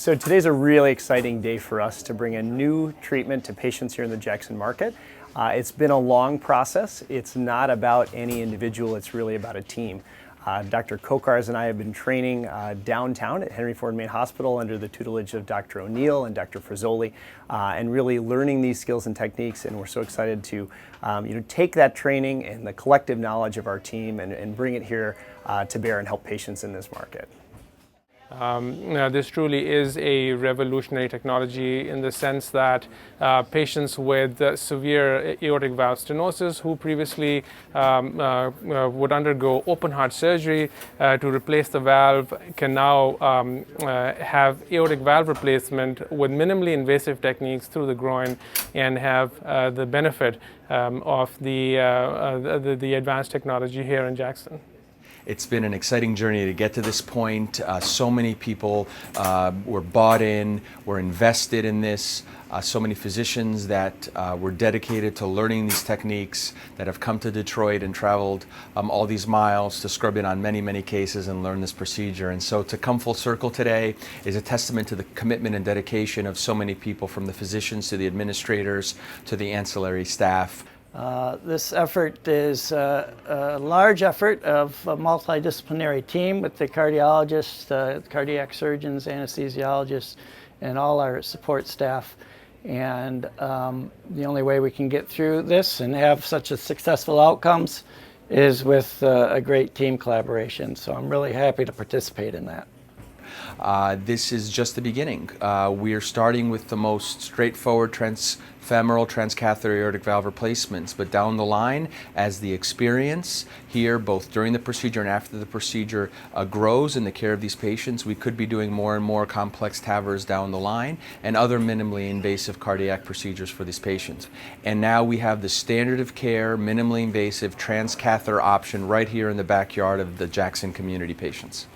So today's a really exciting day for us to bring a new treatment to patients here in the Jackson market. It's been a long process. It's not about any individual, it's really about a team. Dr. Khokhar and I have been training downtown at Henry Ford Hospital under the tutelage of Dr. O'Neill and Dr. Frisoli, and really learning these skills and techniques, and we're so excited to take that training and the collective knowledge of our team and bring it here to bear and help patients in this market. This truly is a revolutionary technology in the sense that patients with severe aortic valve stenosis who previously would undergo open heart surgery to replace the valve can now have aortic valve replacement with minimally invasive techniques through the groin and have the benefit of the advanced technology here in Jackson. It's been an exciting journey to get to this point. So many people were bought in, were invested in this. So many physicians that were dedicated to learning these techniques that have come to Detroit and traveled all these miles to scrub in on many, many cases and learn this procedure. And so to come full circle today is a testament to the commitment and dedication of so many people, from the physicians to the administrators to the ancillary staff. This effort is a large effort of a multidisciplinary team with the cardiologists, cardiac surgeons, anesthesiologists, and all our support staff. And the only way we can get through this and have such a successful outcomes is with a great team collaboration. So I'm really happy to participate in that. This is just the beginning. We are starting with the most straightforward transfemoral transcatheter aortic valve replacements, but down the line, as the experience here, both during the procedure and after the procedure, grows in the care of these patients, we could be doing more and more complex TAVRs down the line and other minimally invasive cardiac procedures for these patients. And now we have the standard of care, minimally invasive transcatheter option right here in the backyard of the Jackson community patients.